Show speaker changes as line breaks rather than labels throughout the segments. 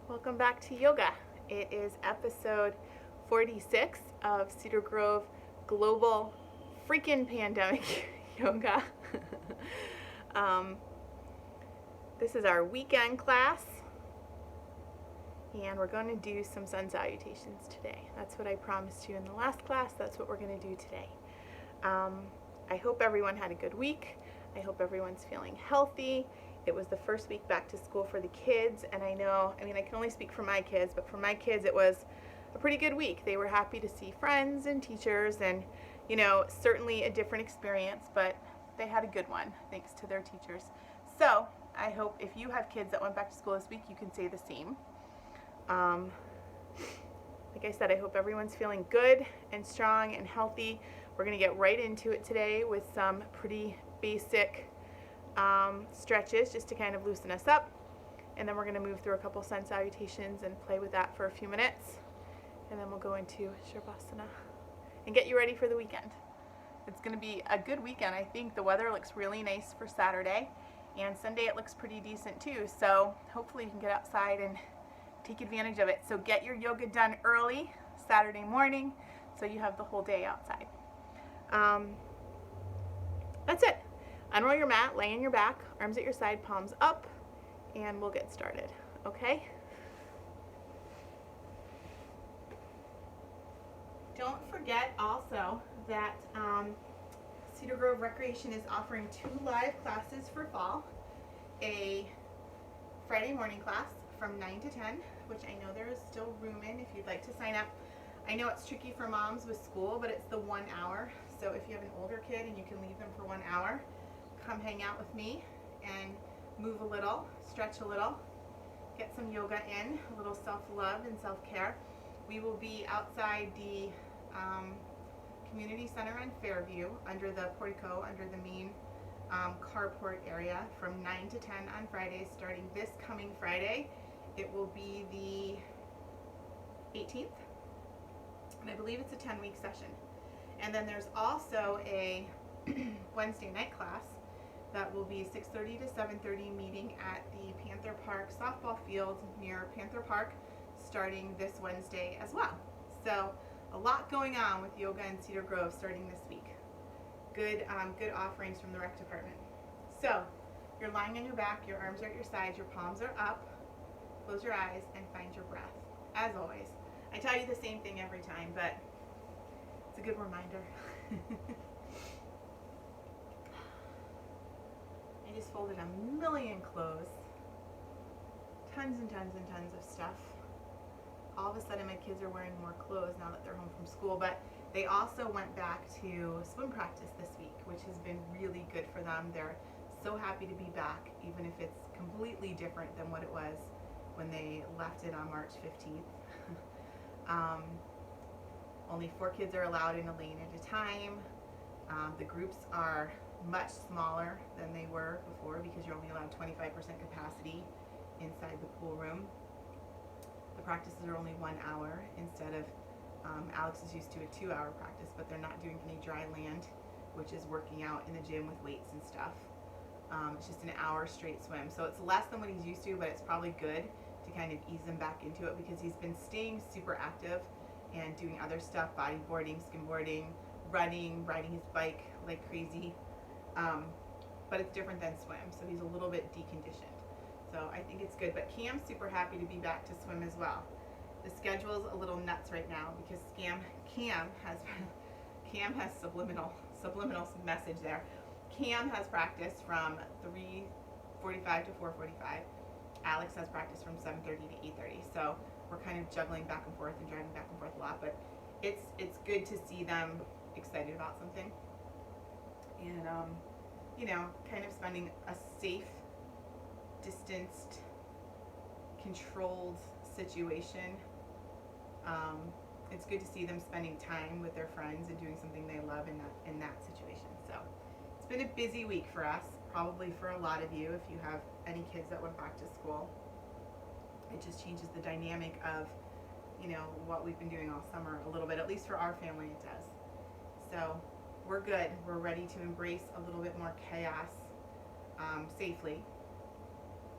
Welcome back to yoga. It is episode 46 of Cedar Grove Global Freakin Pandemic Yoga. um, this is our weekend class, and we're going to do some sun salutations today. That's what I promised you in the last class. That's what we're going to do today. I hope everyone had a good week. I hope everyone's feeling healthy. It was the first week back to school for the kids, and I can only speak for my kids, but for my kids it was a pretty good week. They were happy to see friends and teachers, and certainly a different experience, but they had a good one thanks to their teachers. So I hope if you have kids that went back to school this week, you can say the same. Like I said, I hope everyone's feeling good and strong and healthy. We're going to get right into it today with some pretty basic stretches just to kind of loosen us up, and then we're going to move through a couple sun salutations and play with that for a few minutes, and then we'll go into Shavasana and get you ready for the weekend. It's going to be a good weekend. I think the weather looks really nice for Saturday, and Sunday it looks pretty decent too, so hopefully you can get outside and take advantage of it. So get your yoga done early Saturday morning so you have the whole day outside. That's it. Unroll your mat, lay on your back, arms at your side, palms up, and we'll get started, okay? Don't forget also that Cedar Grove Recreation is offering 2 live classes for fall. A Friday morning class from 9 to 10, which I know there is still room in if you'd like to sign up. I know it's tricky for moms with school, but it's the 1 hour. So if you have an older kid and you can leave them for 1 hour, come hang out with me and move a little, stretch a little, get some yoga in, a little self-love and self-care. We will be outside the community center on Fairview under the portico, under the main carport area from 9 to 10 on Fridays. Starting this coming Friday, it will be the 18th, and I believe it's a 10-week session. And then there's also a Wednesday night class that will be 6:30 to 7:30 meeting at the Panther Park softball field near Panther Park starting this Wednesday as well. So a lot going on with yoga in Cedar Grove starting this week. Good offerings from the rec department. So you're lying on your back, your arms are at your sides, your palms are up. Close your eyes and find your breath. As always, I tell you the same thing every time, but it's a good reminder. I just folded a million clothes. Tons and tons and tons of stuff. All of a sudden my kids are wearing more clothes now that they're home from school, but they also went back to swim practice this week, which has been really good for them. They're so happy to be back, even if it's completely different than what it was when they left it on March 15th. Only 4 kids are allowed in a lane at a time. The groups are much smaller than they were before because you're only allowed 25% capacity inside the pool room. The practices are only 1 hour instead of, Alex is used to a 2-hour practice, but they're not doing any dry land, which is working out in the gym with weights and stuff. It's just an hour straight swim. So it's less than what he's used to, but it's probably good to kind of ease him back into it because he's been staying super active and doing other stuff, bodyboarding, skimboarding, running, riding his bike like crazy. But it's different than swim, so he's a little bit deconditioned. So I think it's good, but Cam's super happy to be back to swim as well. The schedule's a little nuts right now because Cam has subliminal message there. Cam has practice from 3:45 to 4:45. Alex has practice from 7:30 to 8:30. So we're kind of juggling back and forth and driving back and forth a lot, but it's good to see them excited about something. And kind of spending a safe, distanced, controlled situation. It's good to see them spending time with their friends and doing something they love in that situation. So it's been a busy week for us, probably for a lot of you if you have any kids that went back to school. It just changes the dynamic of what we've been doing all summer a little bit, at least for our family it does. So we're good. We're ready to embrace a little bit more chaos safely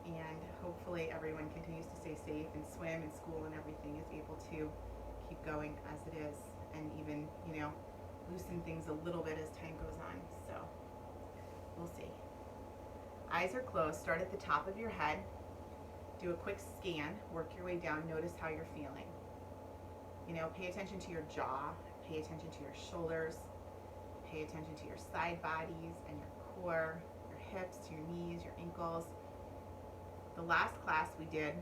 and hopefully everyone continues to stay safe and swim and school and everything is able to keep going as it is, and even, loosen things a little bit as time goes on. So we'll see. Eyes are closed. Start at the top of your head. Do a quick scan. Work your way down. Notice how you're feeling. Pay attention to your jaw. Pay attention to your shoulders. Pay attention to your side bodies and your core, your hips, your knees, your ankles. The last class we did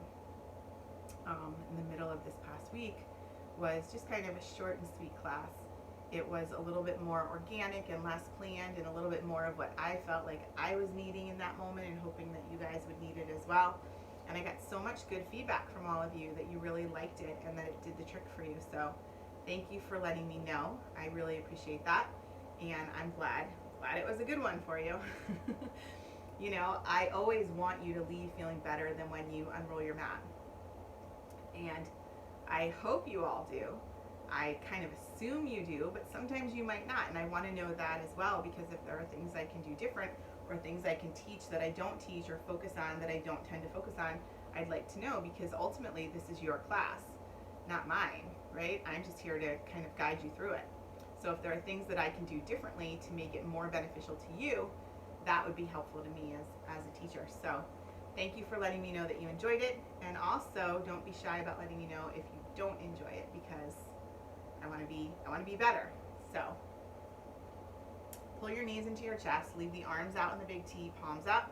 in the middle of this past week was just kind of a short and sweet class. It was a little bit more organic and less planned, and a little bit more of what I felt like I was needing in that moment, and hoping that you guys would need it as well. And I got so much good feedback from all of you that you really liked it and that it did the trick for you. So thank you for letting me know. I really appreciate that. And I'm glad it was a good one for you. I always want you to leave feeling better than when you unroll your mat. And I hope you all do. I kind of assume you do, but sometimes you might not. And I want to know that as well, because if there are things I can do different, or things I can teach that I don't teach, or focus on that I don't tend to focus on, I'd like to know, because ultimately this is your class, not mine, right? I'm just here to kind of guide you through it. So if there are things that I can do differently to make it more beneficial to you, that would be helpful to me as a teacher. So thank you for letting me know that you enjoyed it, and also don't be shy about letting me know if you don't enjoy it, because I want to be better. So pull your knees into your chest, leave the arms out in the big T, palms up.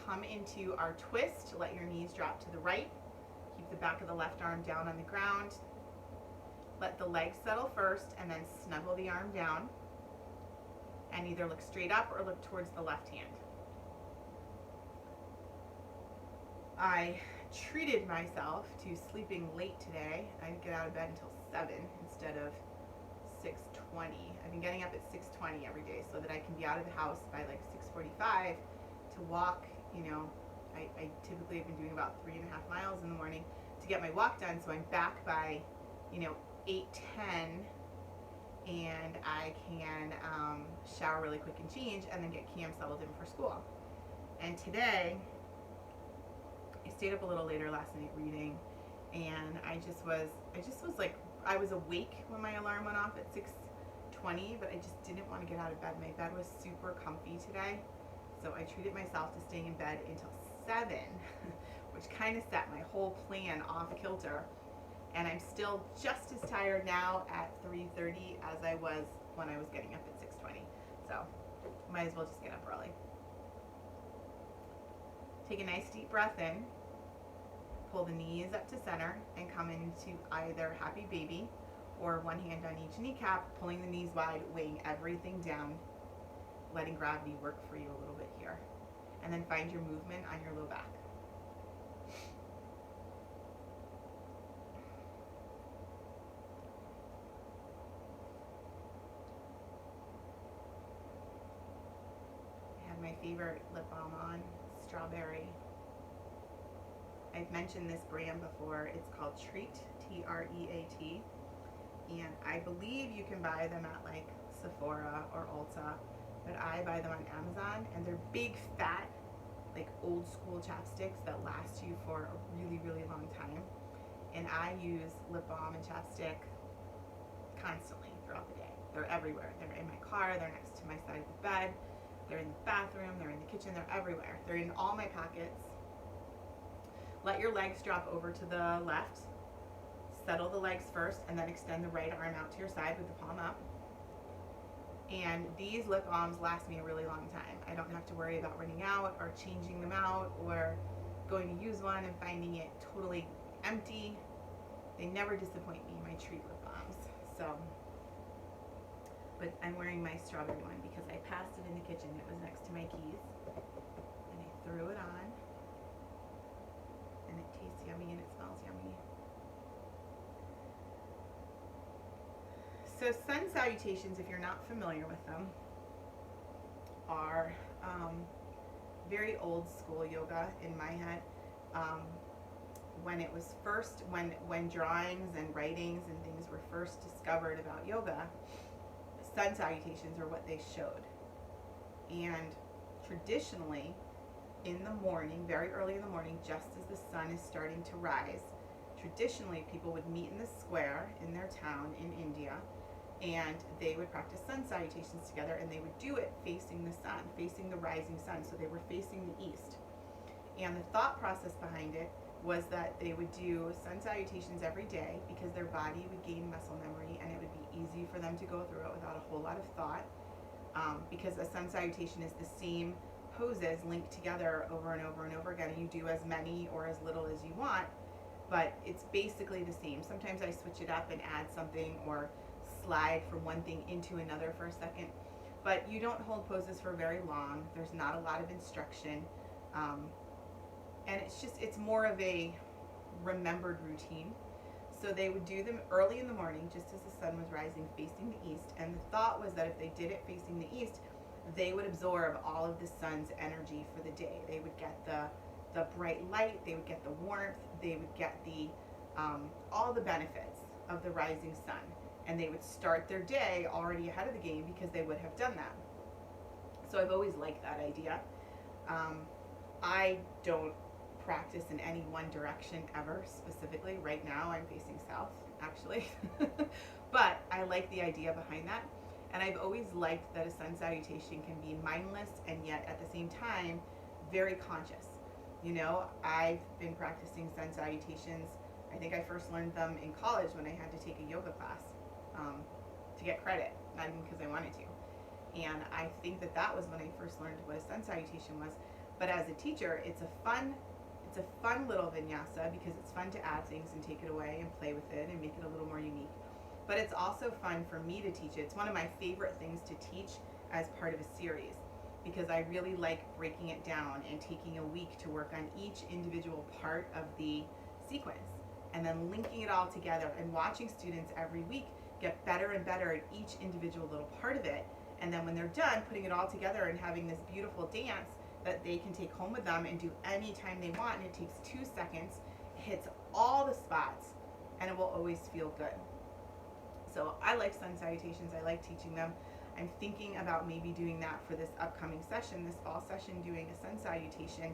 Come into our twist, let your knees drop to the right. Keep the back of the left arm down on the ground. Let the legs settle first, and then snuggle the arm down. And either look straight up or look towards the left hand. I treated myself to sleeping late today. I didn't get out of bed until 7 instead of 6:20. I've been getting up at 6:20 every day so that I can be out of the house by like 6:45 to walk. I typically have been doing about 3.5 miles in the morning to get my walk done, so I'm back by 8:10, and I can shower really quick and change, and then get Cam settled in for school. And today I stayed up a little later last night reading, and I just was like, I was awake when my alarm went off at 6:20, but I just didn't want to get out of bed. My bed was super comfy today, so I treated myself to staying in bed until 7, which kind of set my whole plan off kilter. And I'm still just as tired now at 3:30 as I was when I was getting up at 6:20. So might as well just get up early. Take a nice deep breath in. Pull the knees up to center and come into either happy baby or one hand on each kneecap, pulling the knees wide, weighing everything down, letting gravity work for you a little bit here. And then find your movement on your low back. I have my favorite lip balm on, strawberry. I've mentioned this brand before. It's called Treat, T-R-E-A-T. And I believe you can buy them at like Sephora or Ulta, but I buy them on Amazon, and they're big, fat, like old school chapsticks that last you for a really, really long time. And I use lip balm and chapstick constantly throughout the day. They're everywhere. They're in my car, they're next to my side of the bed, they're in the bathroom, they're in the kitchen, they're everywhere. They're in all my pockets. Let your legs drop over to the left. Settle the legs first, and then extend the right arm out to your side with the palm up. And these lip balms last me a really long time. I don't have to worry about running out or changing them out or going to use one and finding it totally empty. They never disappoint me, my Treat lip balms. So, but I'm wearing my strawberry one because I passed it in the kitchen. It was next to my keys, and I threw it on, and it tastes yummy and it smells yummy. So sun salutations, if you're not familiar with them, are very old school yoga in my head. When it was first, when drawings and writings and things were first discovered about yoga, sun salutations are what they showed. And traditionally, in the morning, very early in the morning, just as the sun is starting to rise. Traditionally, people would meet in the square in their town in India, and they would practice sun salutations together, and they would do it facing the sun, facing the rising sun. So they were facing the east. And the thought process behind it was that they would do sun salutations every day because their body would gain muscle memory and it would be easy for them to go through it without a whole lot of thought. Because a sun salutation is the same poses linked together over and over and over again. You do as many or as little as you want, but it's basically the same. Sometimes I switch it up and add something or slide from one thing into another for a second, but you don't hold poses for very long. There's not a lot of instruction, and it's more of a remembered routine. So they would do them early in the morning, just as the sun was rising, facing the east. And the thought was that if they did it facing the east, they would absorb all of the sun's energy for the day. They would get the bright light, they would get the warmth, they would get the all the benefits of the rising sun. And they would start their day already ahead of the game because they would have done that. So I've always liked that idea. I don't practice in any one direction ever specifically. Right now I'm facing south, actually. But I like the idea behind that. And I've always liked that a sun salutation can be mindless and yet at the same time very conscious. You know, I've been practicing sun salutations. I think I first learned them in college when I had to take a yoga class to get credit, not even because I wanted to. And I think that was when I first learned what a sun salutation was. But as a teacher, it's a fun little vinyasa because it's fun to add things and take it away and play with it and make it a little more unique. But it's also fun for me to teach it. It's one of my favorite things to teach as part of a series because I really like breaking it down and taking a week to work on each individual part of the sequence and then linking it all together and watching students every week get better and better at each individual little part of it. And then when they're done, putting it all together and having this beautiful dance that they can take home with them and do anytime they want. And it takes 2 seconds, it hits all the spots, and it will always feel good. So I like sun salutations. I like teaching them. I'm thinking about maybe doing that for this upcoming session, this fall session, doing a sun salutation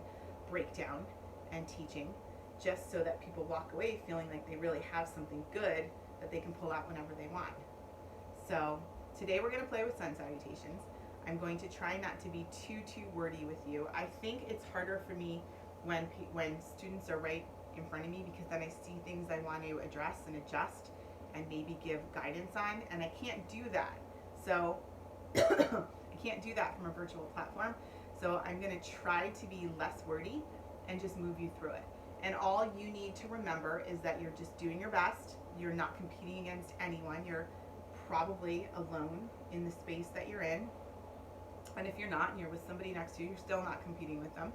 breakdown and teaching, just so that people walk away feeling like they really have something good that they can pull out whenever they want. So today we're going to play with sun salutations. I'm going to try not to be too wordy with you. I think it's harder for me when students are right in front of me because then I see things I want to address and adjust and maybe give guidance on, and I can't do that. So I can't do that from a virtual platform. So I'm going to try to be less wordy and just move you through it. And all you need to remember is that you're just doing your best. You're not competing against anyone. You're probably alone in the space that you're in. And if you're not and you're with somebody next to you, you're still not competing with them.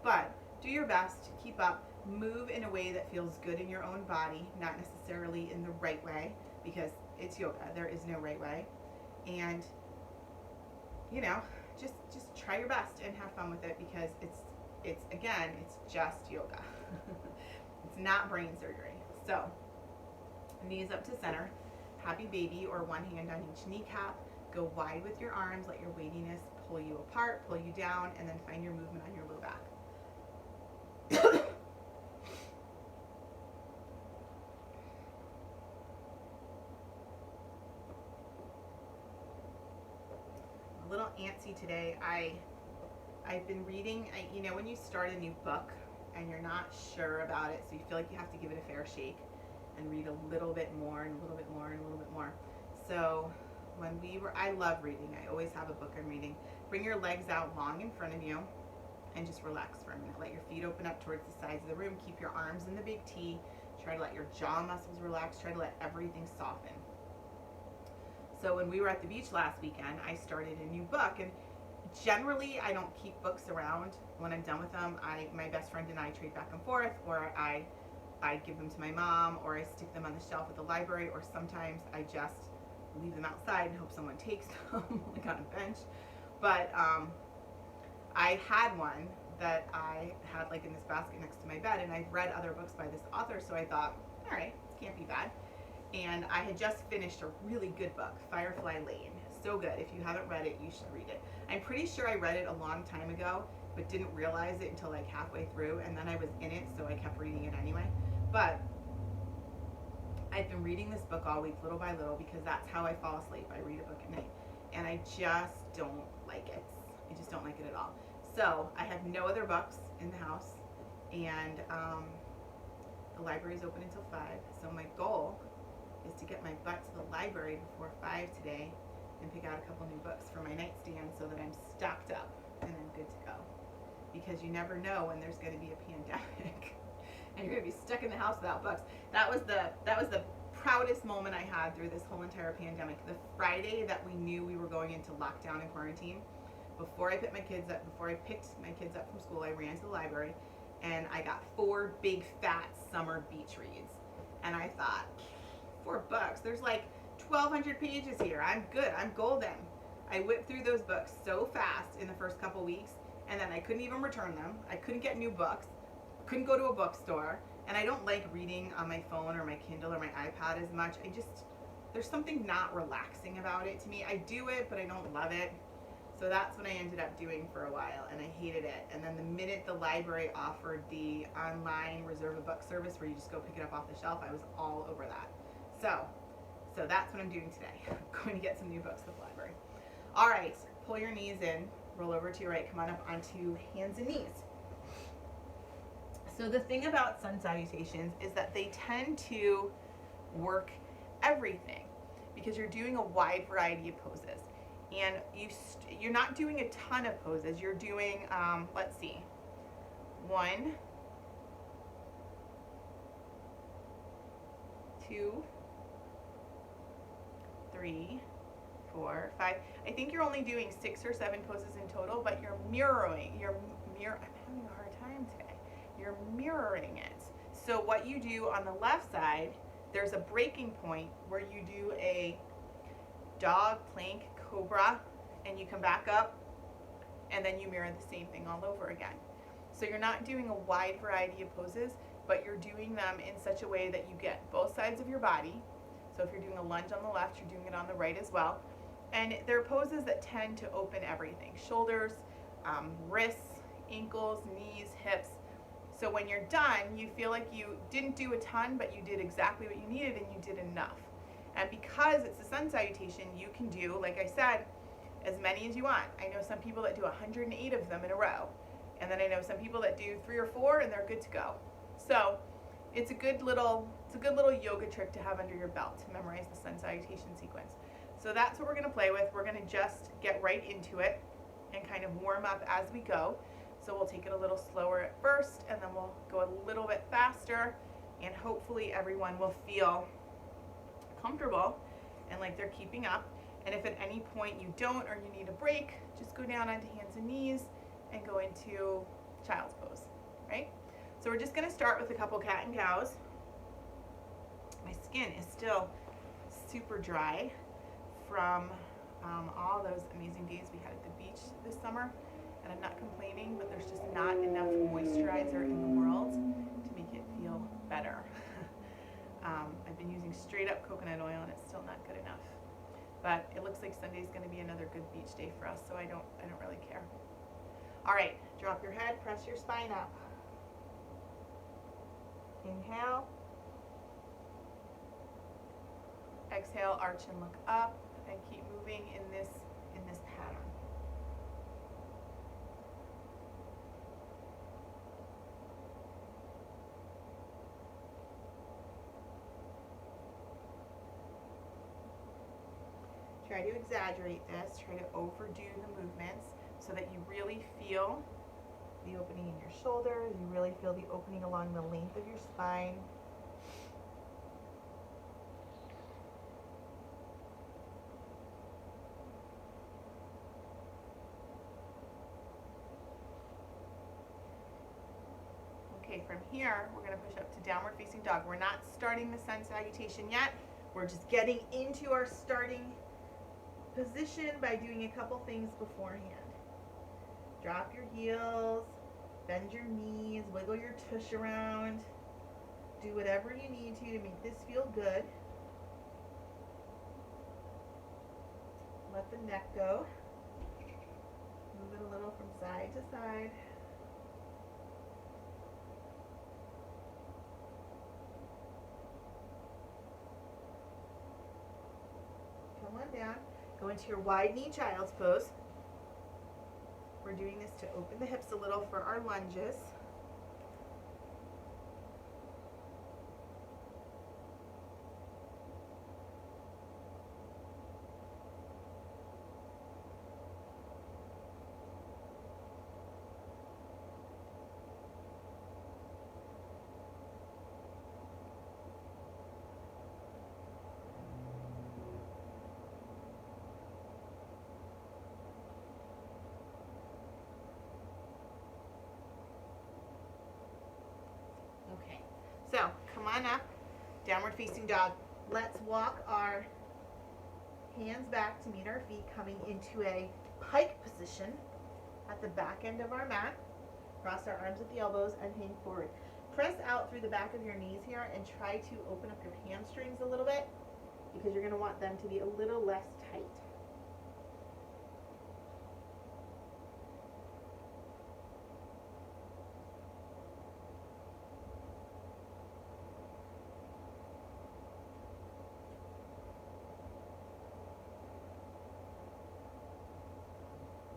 But do your best, keep up, move in a way that feels good in your own body, not necessarily in the right way, because it's yoga. There is no right way. And, you know, just try your best and have fun with it because it's again, it's just yoga. It's not brain surgery. So, knees up to center, happy baby or one hand on each kneecap. Go wide with your arms, let your weightiness pull you apart, pull you down, and then find your movement on your low back. A little antsy today. I've been reading, you know, when you start a new book and you're not sure about it, so you feel like you have to give it a fair shake and read a little bit more and a little bit more and a little bit more. So I love reading. I always have a book I'm reading. Bring your legs out long in front of you and just relax for a minute. Let your feet open up towards the sides of the room. Keep your arms in the big T. Try to let your jaw muscles relax. Try to let everything soften. So when we were at the beach last weekend, I started a new book, and generally I don't keep books around. When I'm done with them, my best friend and I trade back and forth, or I give them to my mom, or I stick them on the shelf at the library, or sometimes I just leave them outside and hope someone takes them, like on a bench. But I had one that I had like in this basket next to my bed, and I've read other books by this author, so I thought, all right, this can't be bad. And I had just finished a really good book, Firefly Lane. So good. If you haven't read it, you should read it. I'm pretty sure I read it a long time ago, but didn't realize it until like halfway through, and then I was in it, so I kept reading it anyway. But I've been reading this book all week, little by little, because that's how I fall asleep. I read a book at night, and I just don't like it. I just don't like it at all. So I have no other books in the house, and the library is open until 5. So my goal is to get my butt to the library before 5 today and pick out a couple new books for my nightstand so that I'm stocked up and I'm good to go. Because you never know when there's going to be a pandemic and you're going to be stuck in the house without books. That was the proudest moment I had through this whole entire pandemic. The Friday that we knew we were going into lockdown and quarantine, before I picked my kids up from school, I ran to the library and I got 4 big fat summer beach reads. And I thought, $4, there's like 1,200 pages here. I'm good. I'm golden. I whipped through those books so fast in the first couple weeks, and then I couldn't even return them. I couldn't get new books. Couldn't go to a bookstore. And I don't like reading on my phone or my Kindle or my iPad as much. There's something not relaxing about it to me. I do it, but I don't love it. So that's what I ended up doing for a while, and I hated it. And then the minute the library offered the online reserve a book service where you just go pick it up off the shelf, I was all over that. So that's what I'm doing today. I'm going to get some new books at the library. All right, pull your knees in, roll over to your right, come on up onto hands and knees. So the thing about sun salutations is that they tend to work everything because you're doing a wide variety of poses. And you're not doing a ton of poses. You're doing, let's see, 1, 2, 3, 4, 5. I think you're only doing 6 or 7 poses in total, but you're mirroring. I'm having a hard time today. You're mirroring it. So what you do on the left side, there's a breaking point where you do a dog, plank, cobra, and you come back up, and then you mirror the same thing all over again. So you're not doing a wide variety of poses, but you're doing them in such a way that you get both sides of your body. So if you're doing a lunge on the left, you're doing it on the right as well. And they're poses that tend to open everything. Shoulders, wrists, ankles, knees, hips. So when you're done, you feel like you didn't do a ton, but you did exactly what you needed and you did enough. And because it's a sun salutation, you can do, like I said, as many as you want. I know some people that do 108 of them in a row. And then I know some people that do 3 or 4 and they're good to go. So it's a good little yoga trick to have under your belt to memorize the sun salutation sequence. So that's what we're going to play with. We're going to just get right into it and kind of warm up as we go. So we'll take it a little slower at first, and then we'll go a little bit faster, and hopefully everyone will feel comfortable and like they're keeping up. And if at any point you don't or you need a break, just go down onto hands and knees and go into child's pose, right? So we're just going to start with a couple cat and cows. My skin is still super dry from all those amazing days we had at the beach this summer, and I'm not complaining, but there's just not enough moisturizer in the world to make it feel better. I've been using straight up coconut oil and it's still not good enough. But it looks like Sunday's going to be another good beach day for us, so I don't really care. All right, drop your head, press your spine up. Inhale. Exhale, arch and look up, and keep moving in this pattern. Try to exaggerate this, try to overdo the movements so that you really feel the opening in your shoulders, you really feel the opening along the length of your spine. Okay, from here, we're going to push up to downward facing dog. We're not starting the sun salutation yet. We're just getting into our starting position by doing a couple things beforehand. Drop your heels, bend your knees, wiggle your tush around. Do whatever you need to make this feel good. Let the neck go. Move it a little from side to side. Come on down. Go into your wide knee child's pose. We're doing this to open the hips a little for our lunges. Okay, so come on up, downward facing dog. Let's walk our hands back to meet our feet, coming into a pike position at the back end of our mat. Cross our arms at the elbows and hang forward. Press out through the back of your knees here and try to open up your hamstrings a little bit, because you're going to want them to be a little less tight.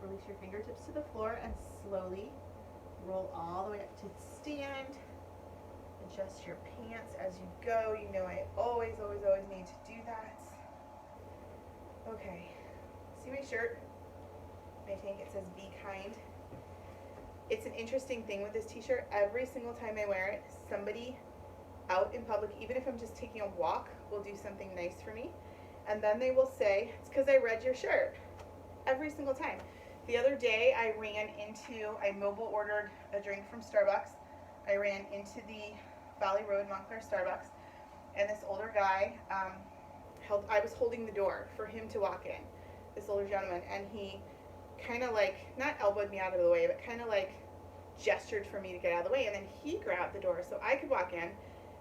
Release your fingertips to the floor and slowly roll all the way up to stand. Adjust your pants as you go. You know I always need to do that. Okay, see my shirt? My tank, it says be kind. It's an interesting thing with this t-shirt. Every single time I wear it, somebody out in public, even if I'm just taking a walk, will do something nice for me. And then they will say, it's because I read your shirt. Every single time. The other day I mobile ordered a drink from Starbucks. I ran into the Valley Road Montclair Starbucks, and this older guy, I was holding the door for him to walk in, this older gentleman, and he kind of like, not elbowed me out of the way, but kind of like gestured for me to get out of the way, and then he grabbed the door so I could walk in,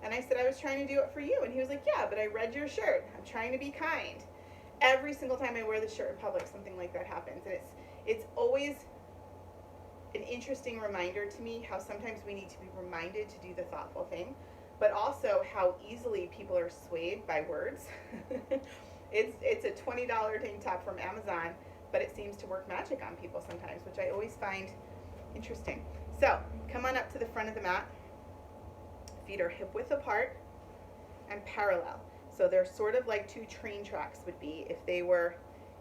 and I said, I was trying to do it for you, and he was like, yeah, but I read your shirt. I'm trying to be kind. Every single time I wear this shirt in public, something like that happens, and it's always an interesting reminder to me how sometimes we need to be reminded to do the thoughtful thing, but also how easily people are swayed by words. It's a $20 tank top from Amazon, but it seems to work magic on people sometimes, which I always find interesting. So come on up to the front of the mat. Feet are hip width apart and parallel. So they're sort of like two train tracks would be if they were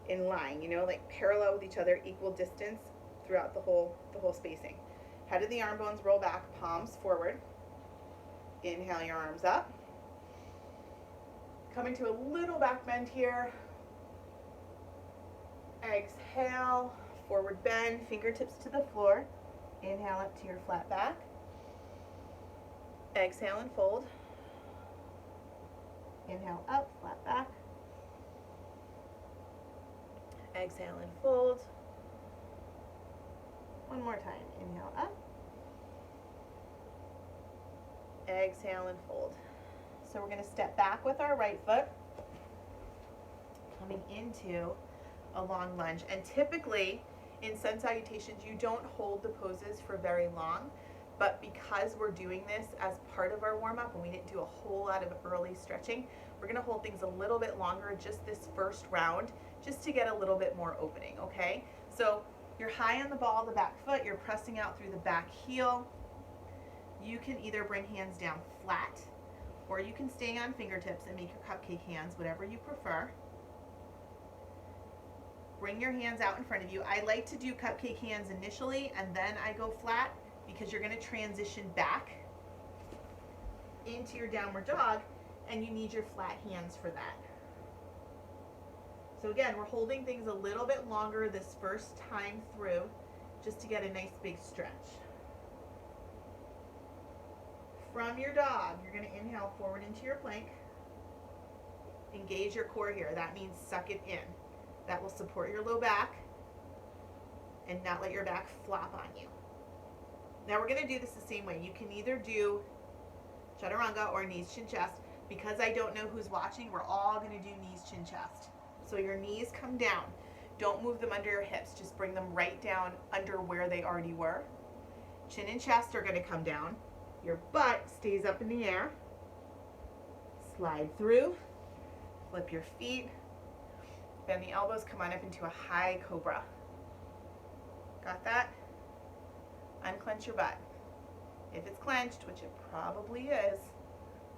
in line, you know, like parallel with each other, equal distance throughout the whole spacing. Head of the arm bones roll back, palms forward. Inhale your arms up. Coming to a little back bend here. Exhale, forward bend, fingertips to the floor. Inhale up to your flat back. Exhale and fold. Inhale up, flat back. Exhale and fold. One more time. Inhale up. Exhale and fold. So we're going to step back with our right foot, coming into a long lunge. And typically in sun salutations, you don't hold the poses for very long, but because we're doing this as part of our warm-up and we didn't do a whole lot of early stretching, we're going to hold things a little bit longer just this first round, just to get a little bit more opening, okay? So you're high on the ball of the back foot, you're pressing out through the back heel. You can either bring hands down flat, or you can stay on fingertips and make your cupcake hands, whatever you prefer. Bring your hands out in front of you. I like to do cupcake hands initially, and then I go flat, because you're going to transition back into your downward dog, and you need your flat hands for that. So again, we're holding things a little bit longer this first time through, just to get a nice big stretch. From your dog, you're going to inhale forward into your plank. Engage your core here. That means suck it in. That will support your low back and not let your back flop on you. Now we're going to do this the same way. You can either do chaturanga or knees, chin, chest. Because I don't know who's watching, we're all going to do knees, chin, chest. So your knees come down. Don't move them under your hips. Just bring them right down under where they already were. Chin and chest are going to come down. Your butt stays up in the air. Slide through. Flip your feet. Bend the elbows. Come on up into a high cobra. Got that? Unclench your butt. If it's clenched, which it probably is,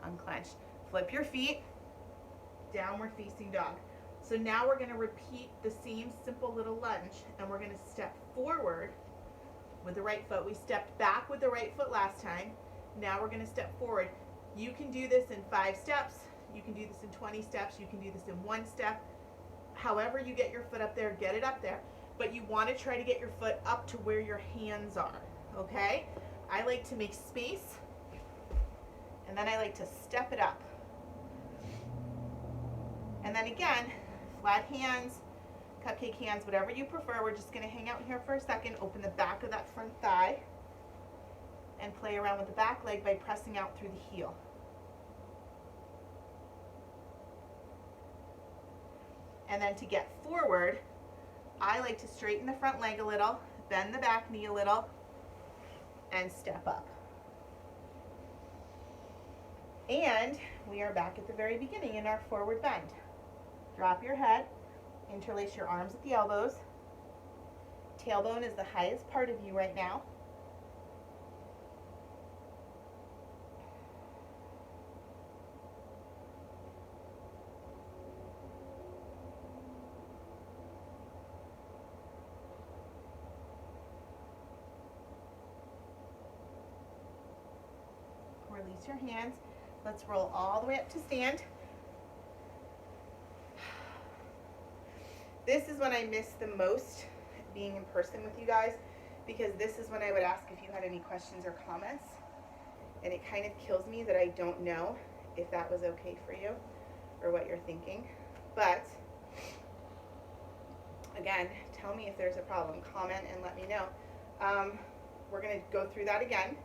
unclench. Flip your feet. Downward facing dog. So now we're going to repeat the same simple little lunge, and we're going to step forward with the right foot. We stepped back with the right foot last time. Now we're going to step forward. You can do this in 5 steps. You can do this in 20 steps. You can do this in 1 step. However you get your foot up there, get it up there. But you want to try to get your foot up to where your hands are, okay? I like to make space, and then I like to step it up. And then again, flat hands, cupcake hands, whatever you prefer. We're just going to hang out here for a second, open the back of that front thigh, and play around with the back leg by pressing out through the heel. And then to get forward, I like to straighten the front leg a little, bend the back knee a little, and step up. And we are back at the very beginning in our forward bend. Drop your head, interlace your arms at the elbows. Tailbone is the highest part of you right now. Release your hands. Let's roll all the way up to stand. This is when I miss the most being in person with you guys, because this is when I would ask if you had any questions or comments. And it kind of kills me that I don't know if that was okay for you or what you're thinking. But again, tell me if there's a problem. Comment and let me know. We're going to go through that again.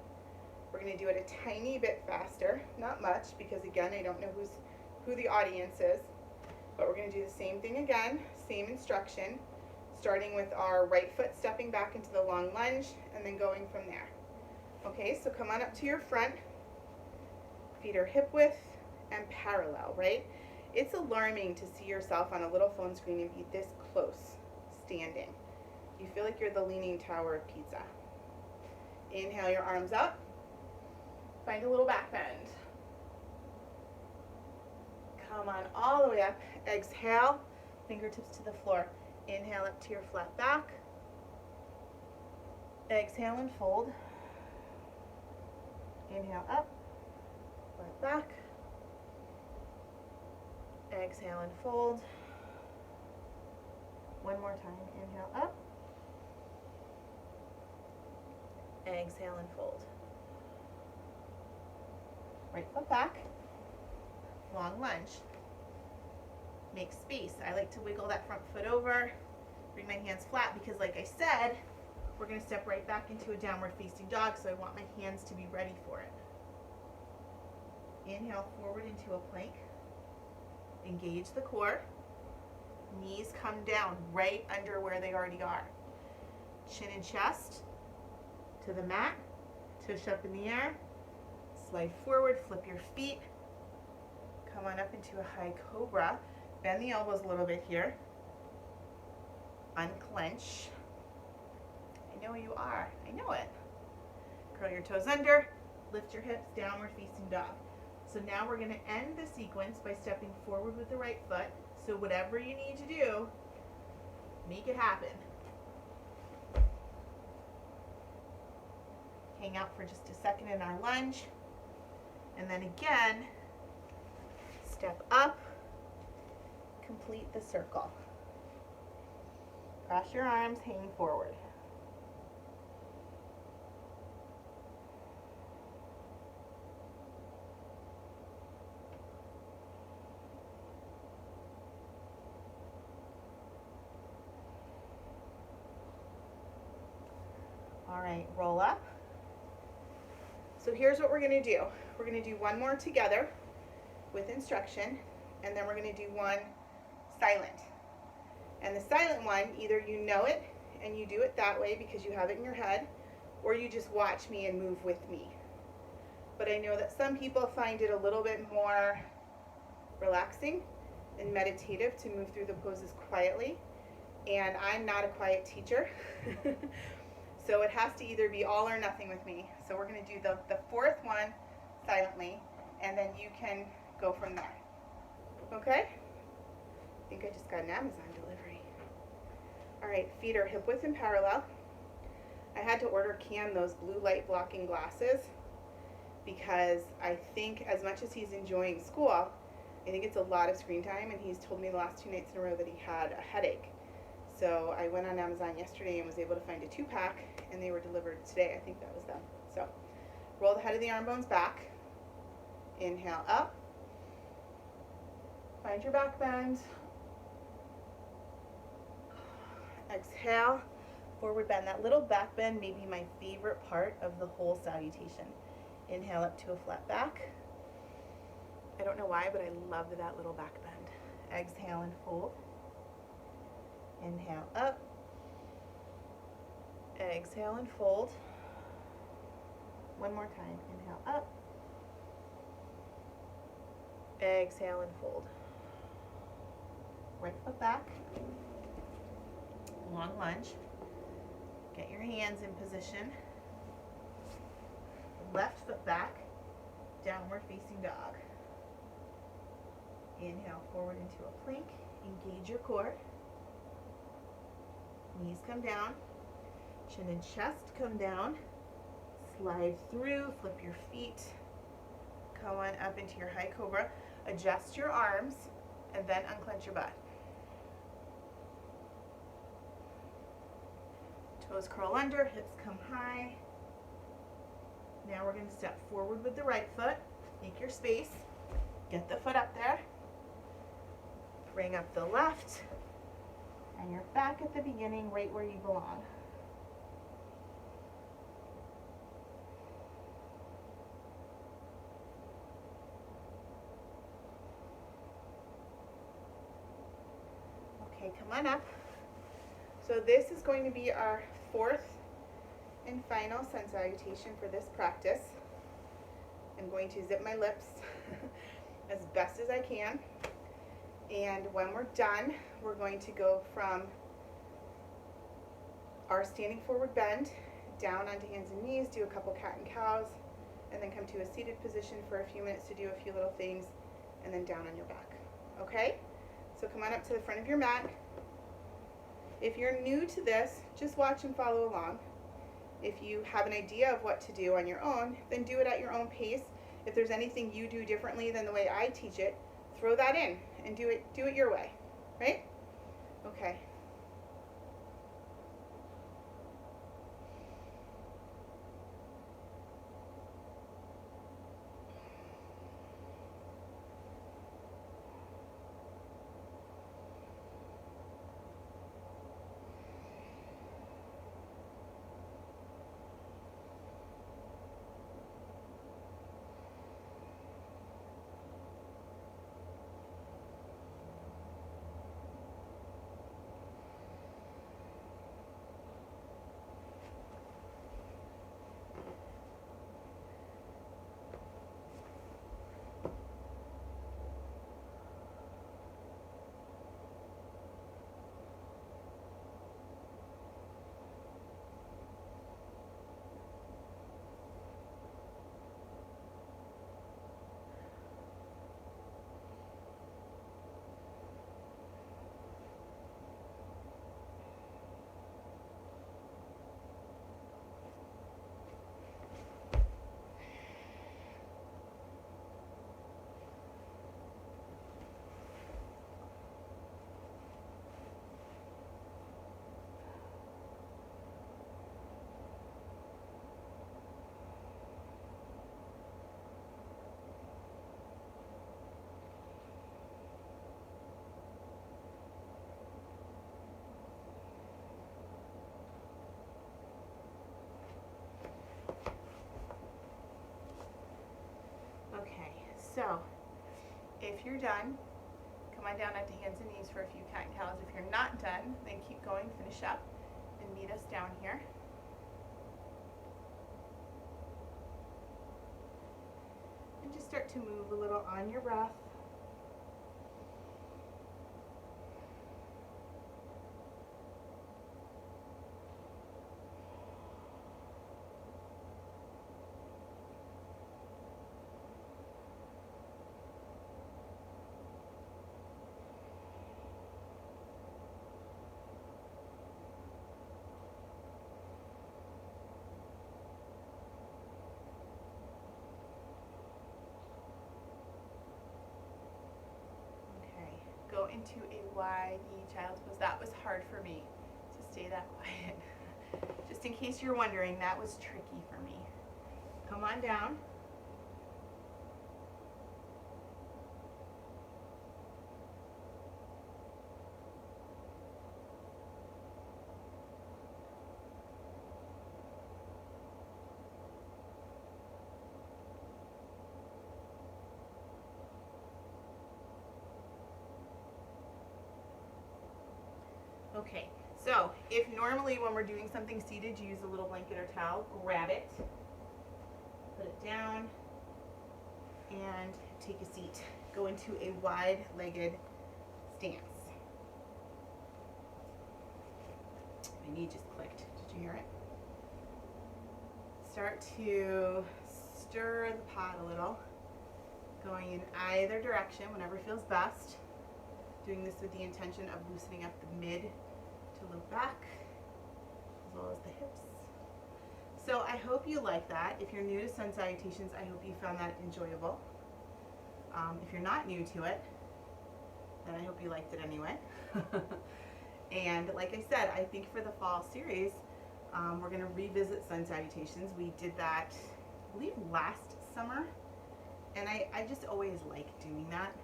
We're going to do it a tiny bit faster, not much, because again, I don't know who the audience is, but we're going to do the same thing again, same instruction, starting with our right foot stepping back into the long lunge and then going from there. Okay, so come on up to your front, feet are hip width and parallel, right? It's alarming to see yourself on a little phone screen and be this close, standing. You feel like you're the leaning tower of Pisa. Inhale your arms up. Find a little back bend. Come on all the way up. Exhale, fingertips to the floor. Inhale up to your flat back. Exhale and fold. Inhale up, flat back. Exhale and fold. One more time. Inhale up. Exhale and fold. Right foot back, long lunge. Make space. I like to wiggle that front foot over, bring my hands flat, because like I said, we're going to step right back into a downward facing dog, so I want my hands to be ready for it. Inhale forward into a plank. Engage the core. Knees come down right under where they already are. Chin and chest to the mat, tush up in the air. Slide forward, flip your feet, come on up into a high cobra, bend the elbows a little bit here, unclench. I know you are, I know it. Curl your toes under, lift your hips, downward facing dog. So now we're going to end the sequence by stepping forward with the right foot. So whatever you need to do, make it happen. Hang out for just a second in our lunge. And then again, step up, complete the circle. Cross your arms, hang forward. All right, roll up. So here's what we're going to do. We're going to do one more together with instruction, and then we're going to do one silent. And the silent one, either you know it and you do it that way because you have it in your head, or you just watch me and move with me. But I know that some people find it a little bit more relaxing and meditative to move through the poses quietly. And I'm not a quiet teacher. So it has to either be all or nothing with me. So we're going to do the fourth one silently, and then you can go from there. Okay? I think I just got an Amazon delivery. All right, feet are hip width and parallel. I had to order Cam those blue light blocking glasses because I think as much as he's enjoying school, I think it's a lot of screen time, and he's told me the last 2 nights in a row that he had a headache. So I went on Amazon yesterday and was able to find a 2-pack, and they were delivered today. I think that was them. So roll the head of the arm bones back. Inhale up. Find your back bend. Exhale, forward bend. That little back bend may be my favorite part of the whole salutation. Inhale up to a flat back. I don't know why, but I love that little back bend. Exhale and fold. Inhale up. Exhale and fold. One more time. Inhale up. Exhale and fold. Right foot back. Long lunge. Get your hands in position. Left foot back. Downward facing dog. Inhale forward into a plank. Engage your core. Knees come down. Chin and chest come down. Slide through. Flip your feet. Come on up into your high cobra. Adjust your arms and then unclench your butt. Toes curl under, hips come high. Now we're going to step forward with the right foot. Make your space. Get the foot up there. Bring up the left. And you're back at the beginning, right where you belong. Okay, come on up. So this is going to be our fourth and final sun salutation for this practice. I'm going to zip my lips as best as I can. And when we're done, we're going to go from our standing forward bend down onto hands and knees, do a couple cat and cows, and then come to a seated position for a few minutes to do a few little things, and then down on your back. Okay? So come on up to the front of your mat. If you're new to this, just watch and follow along. If you have an idea of what to do on your own, then do it at your own pace. If there's anything you do differently than the way I teach it, throw that in and do it your way, right? Okay. So, if you're done, come Come on down onto hands and knees for a few cat and cows. If you're not done, then keep going, finish up, and meet us down here. And just start to move a little on your breath. Go into a wide knee child's pose. That was hard for me to stay that quiet. Just in case you're wondering, that was tricky for me. Come on down. Okay, so if normally when we're doing something seated, you use a little blanket or towel, grab it, put it down, and take a seat. Go into a wide-legged stance. My knee just clicked. Did you hear it? Start to stir the pot a little, going in either direction, whatever feels best. Doing this with the intention of loosening up the mid to low back, as well as the hips. So I hope you like that. If you're new to sun salutations, I hope you found that enjoyable. If you're not new to it, then I hope you liked it anyway. And like I said, I think for the fall series, we're going to revisit sun salutations. We did that, I believe, last summer, and I just always like doing that.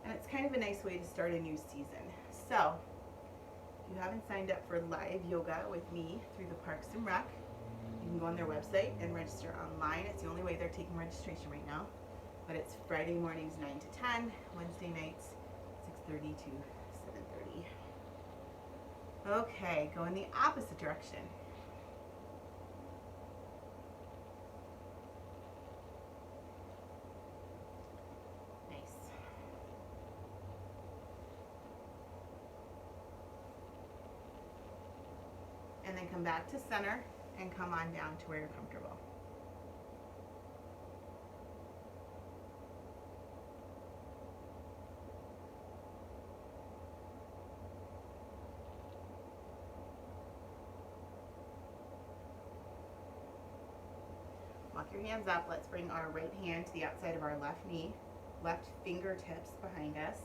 And it's kind of a nice way to start a new season. So, if you haven't signed up for live yoga with me through the Parks and Rec, you can go on their website and register online. It's the only way they're taking registration right now. But it's Friday mornings 9 to 10, Wednesday nights 6:30 to 7:30. Okay, go in the opposite direction. And then come back to center and come on down to where you're comfortable. Walk your hands up. Let's bring our right hand to the outside of our left knee, left fingertips behind us,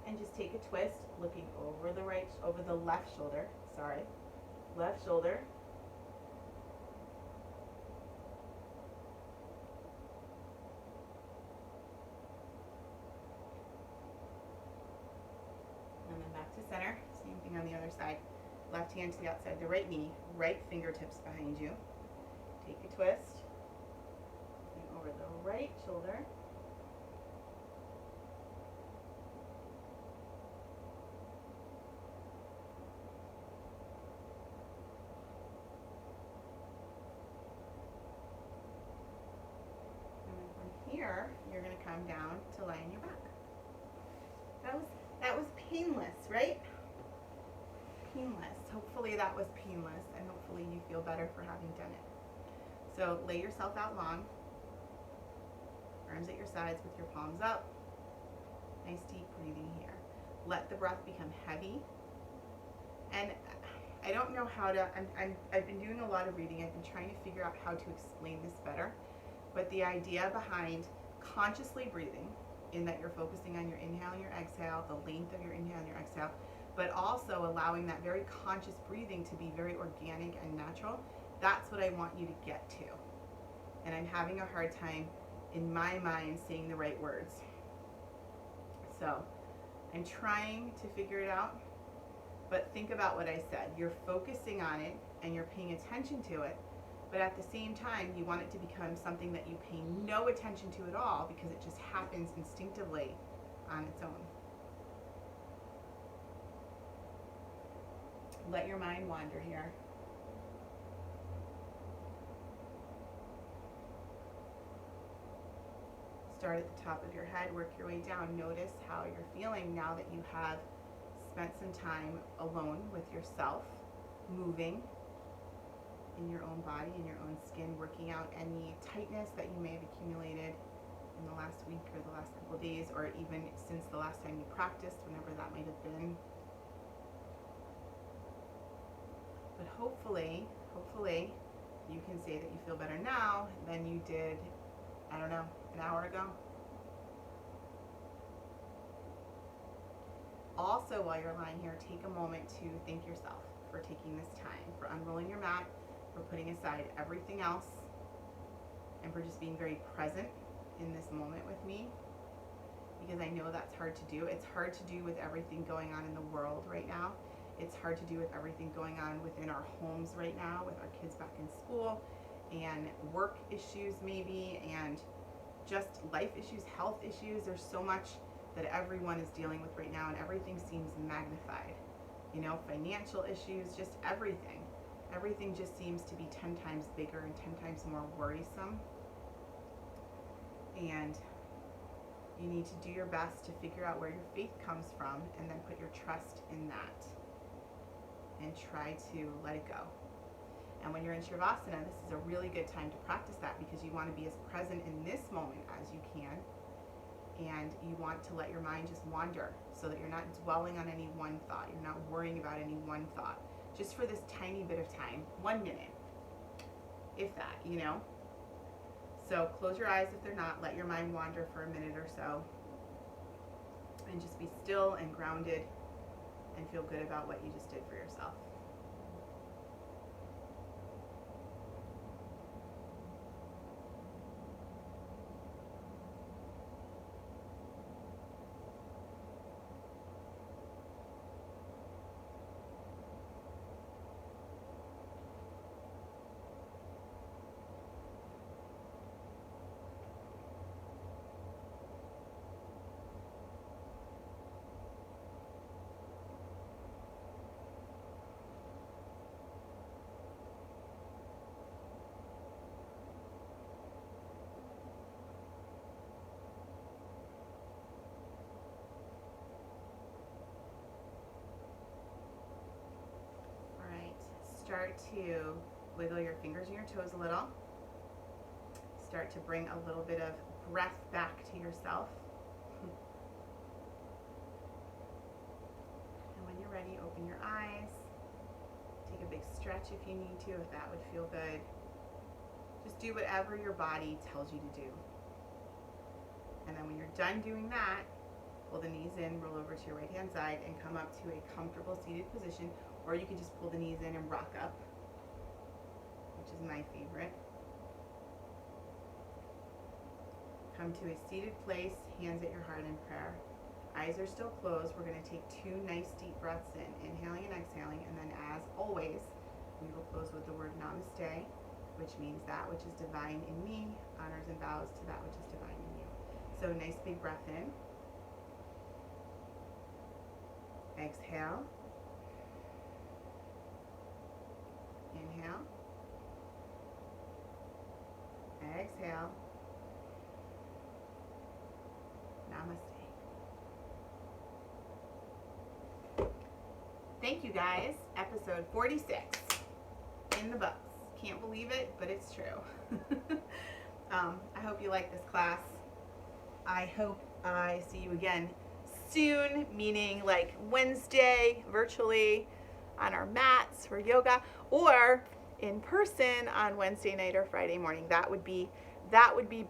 and just take a twist, looking over the left shoulder, left shoulder. And then back to center. Same thing on the other side. Left hand to the outside the right knee, right fingertips behind you. Take a twist. And over the right shoulder. Here, you're going to come down to lie on your back. That was painless, right? Painless. Hopefully that was painless, and hopefully you feel better for having done it. So lay yourself out long, arms at your sides with your palms up. Nice deep breathing here. Let the breath become heavy. And I don't know how to, I've been doing a lot of reading. I've been trying to figure out how to explain this better. But the idea behind consciously breathing, in that you're focusing on your inhale and your exhale, the length of your inhale and your exhale, but also allowing that very conscious breathing to be very organic and natural, that's what I want you to get to. And I'm having a hard time, in my mind, saying the right words. So I'm trying to figure it out, but think about what I said. You're focusing on it and you're paying attention to it. But at the same time, you want it to become something that you pay no attention to at all, because it just happens instinctively on its own. Let your mind wander here. Start at the top of your head, work your way down. Notice how you're feeling now that you have spent some time alone with yourself, moving in your own body, in your own skin, working out any tightness that you may have accumulated in the last week or the last couple of days, or even since the last time you practiced, whenever that might have been. But hopefully, you can say that you feel better now than you did, I don't know, an hour ago. Also, while you're lying here, take a moment to thank yourself for taking this time, for unrolling your mat, for putting aside everything else, and for just being very present in this moment with me, because I know that's hard to do. It's hard to do with everything going on in the world right now. It's hard to do with everything going on within our homes right now, with our kids back in school, and work issues maybe, and just life issues, health issues. There's so much that everyone is dealing with right now, and everything seems magnified. You know, financial issues, just everything. Everything just seems to be 10 times bigger and 10 times more worrisome. And you need to do your best to figure out where your faith comes from, and then put your trust in that. And try to let it go. And when you're in Shavasana, this is a really good time to practice that, because you want to be as present in this moment as you can. And you want to let your mind just wander, so that you're not dwelling on any one thought. You're not worrying about any one thought. Just for this tiny bit of time, 1 minute, if that, you know. So close your eyes if they're not. Let your mind wander for a minute or so. And just be still and grounded and feel good about what you just did for yourself. Start to wiggle your fingers and your toes a little. Start to bring a little bit of breath back to yourself. And when you're ready, open your eyes. Take a big stretch if you need to, if that would feel good. Just do whatever your body tells you to do. And then when you're done doing that, pull the knees in, roll over to your right hand side, and come up to a comfortable seated position. Or you can just pull the knees in and rock up, which is my favorite. Come to a seated place, hands at your heart in prayer. Eyes are still closed. We're going to take 2 nice deep breaths in, inhaling and exhaling, and then as always, we will close with the word namaste, which means that which is divine in me honors and bows to that which is divine in you. So nice big breath in. Exhale. Inhale. Exhale. Namaste. Thank you guys. Episode 46 in the books. Can't believe it, but it's true. I hope you like this class. I hope I see you again soon, meaning like Wednesday virtually on our mats for yoga, or in person on Wednesday night or Friday morning. That would be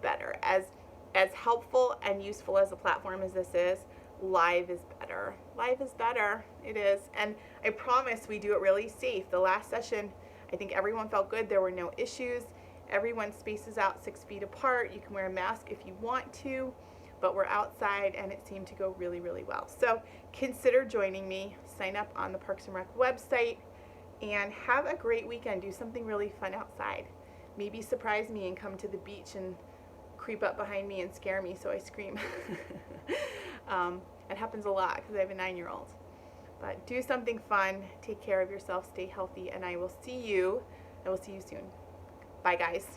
better. As helpful and useful as a platform as this is, live is better. Live is better. It is. And I promise we do it really safe. The last session, I think everyone felt good. There were no issues. Everyone spaces out 6 feet apart. You can wear a mask if you want to, but we're outside and it seemed to go really, really well. So consider joining me. Sign up on the Parks and Rec website and have a great weekend. Do something really fun outside. Maybe surprise me and come to the beach and creep up behind me and scare me so I scream. It happens a lot because I have a 9-year-old. But do something fun, take care of yourself, stay healthy, and I will see you soon. Bye, guys.